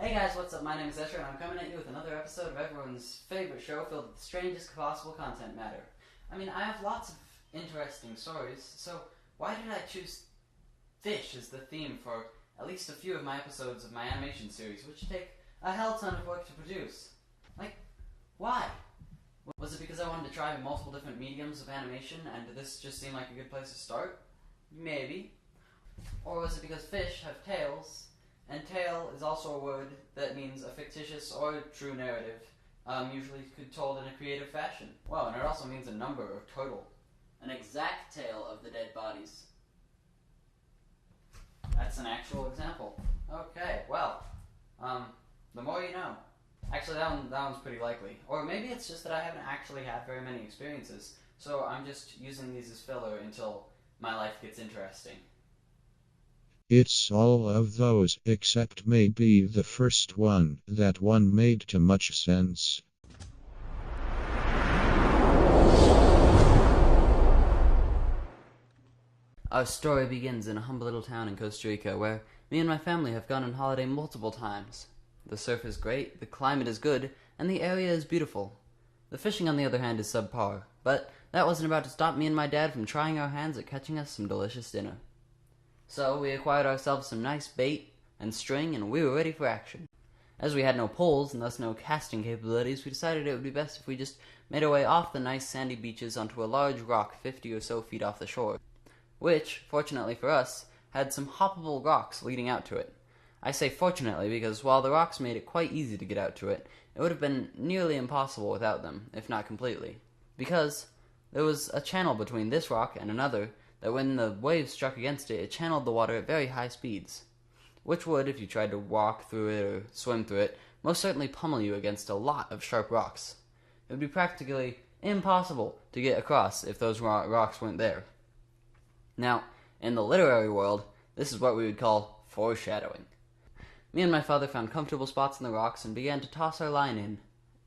Hey guys, what's up? My name is Escher, and I'm coming at you with another episode of everyone's favorite show filled with the strangest possible content matter. I mean, I have lots of interesting stories, so why did I choose fish as the theme for at least a few of my episodes of my animation series, which take a hell ton of work to produce? Like, why? Was it because I wanted to try multiple different mediums of animation, and did this just seem like a good place to start? Maybe. Or was it because fish have tails, and tale is also a word that means a fictitious or true narrative, usually told in a creative fashion. Well, and it also means a number or total. An exact tale of the dead bodies. That's an actual example. Okay, well, the more you know. Actually, that one's pretty likely. Or maybe it's just that I haven't actually had very many experiences, so I'm just using these as filler until my life gets interesting. It's all of those, except maybe the first one. That one made too much sense. Our story begins in a humble little town in Costa Rica where me and my family have gone on holiday multiple times. The surf is great, the climate is good, and the area is beautiful. The fishing, on the other hand, is subpar, but that wasn't about to stop me and my dad from trying our hands at catching us some delicious dinner. So we acquired ourselves some nice bait and string, and we were ready for action. As we had no poles and thus no casting capabilities, we decided it would be best if we just made our way off the nice sandy beaches onto a large rock 50 or so feet off the shore, which, fortunately for us, had some hoppable rocks leading out to it. I say fortunately because while the rocks made it quite easy to get out to it, it would have been nearly impossible without them, if not completely, because there was a channel between this rock and another that when the waves struck against it, it channeled the water at very high speeds, which would, if you tried to walk through it or swim through it, most certainly pummel you against a lot of sharp rocks. It would be practically impossible to get across if those rocks weren't there. Now, in the literary world, this is what we would call foreshadowing. Me and my father found comfortable spots in the rocks and began to toss our line in,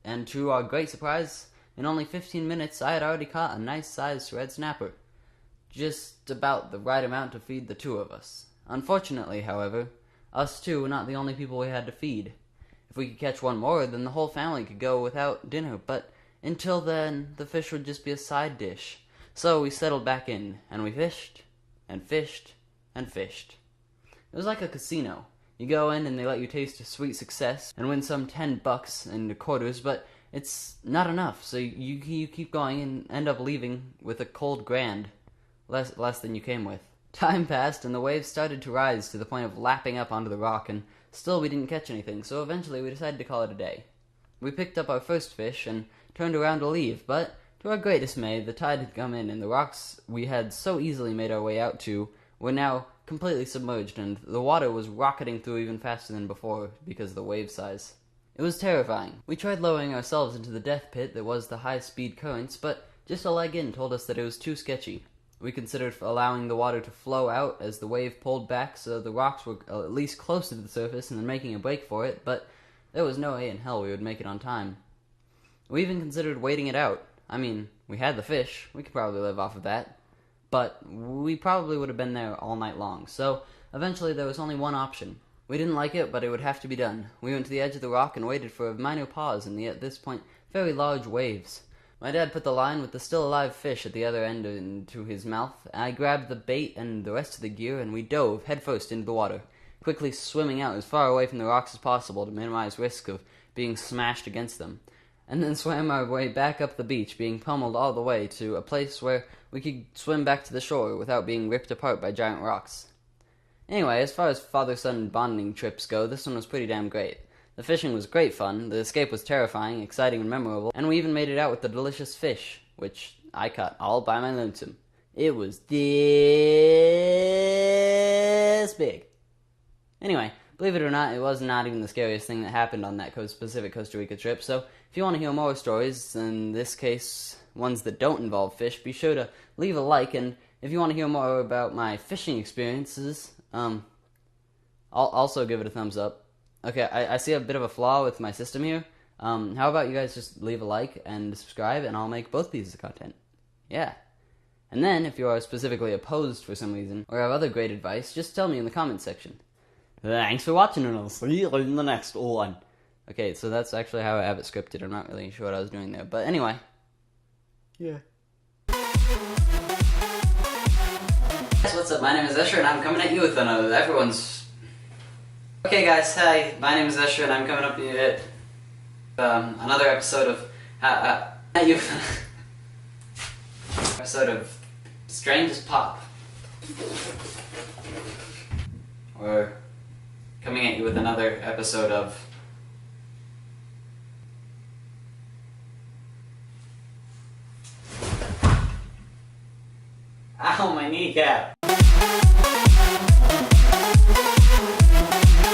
and to our great surprise, in only 15 minutes I had already caught a nice-sized red snapper. Just about the right amount to feed the two of us. Unfortunately, however, us two were not the only people we had to feed. If we could catch one more, then the whole family could go without dinner, but until then, the fish would just be a side dish. So we settled back in, and we fished, and fished, and fished. It was like a casino. You go in and they let you taste a sweet success, and win some $10 in quarters, but it's not enough, so you keep going and end up leaving with a cold grand. Less than you came with. Time passed, and the waves started to rise to the point of lapping up onto the rock, and still we didn't catch anything, so eventually we decided to call it a day. We picked up our first fish and turned around to leave, but to our great dismay, the tide had come in, and the rocks we had so easily made our way out to were now completely submerged, and the water was rocketing through even faster than before because of the wave size. It was terrifying. We tried lowering ourselves into the death pit that was the high-speed currents, but just a leg in told us that it was too sketchy. We considered allowing the water to flow out as the wave pulled back so the rocks were at least close to the surface and then making a break for it, but there was no way in hell we would make it on time. We even considered waiting it out. I mean, we had the fish, we could probably live off of that, but we probably would have been there all night long, so eventually there was only one option. We didn't like it, but it would have to be done. We went to the edge of the rock and waited for a minor pause in the, at this point, very large waves. My dad put the line with the still alive fish at the other end into his mouth. I grabbed the bait and the rest of the gear, and we dove headfirst into the water, quickly swimming out as far away from the rocks as possible to minimize risk of being smashed against them, and then swam our way back up the beach, being pummeled all the way to a place where we could swim back to the shore without being ripped apart by giant rocks. Anyway, as far as father-son bonding trips go, this one was pretty damn great. The fishing was great fun, the escape was terrifying, exciting, and memorable, and we even made it out with the delicious fish, which I caught all by my lonesome. It was this big. Anyway, believe it or not, it was not even the scariest thing that happened on that Pacific Costa Rica trip, so if you want to hear more stories, in this case, ones that don't involve fish, be sure to leave a like, and if you want to hear more about my fishing experiences, I'll also give it a thumbs up. Okay, I see a bit of a flaw with my system here. How about you guys just leave a like and subscribe, and I'll make both pieces of content. Yeah. And then, if you are specifically opposed for some reason, or have other great advice, just tell me in the comments section. Thanks for watching, and I'll see you in the next one. Okay, so that's actually how I have it scripted. I'm not really sure what I was doing there, but anyway. Yeah. Guys, what's up? My name is Escher, and I'm coming at you with everyone's... Okay guys, hi, my name is Escher, and I'm coming up with another episode of... at you episode of Strangest Pop. Or coming at you with another episode of... Ow, my kneecap!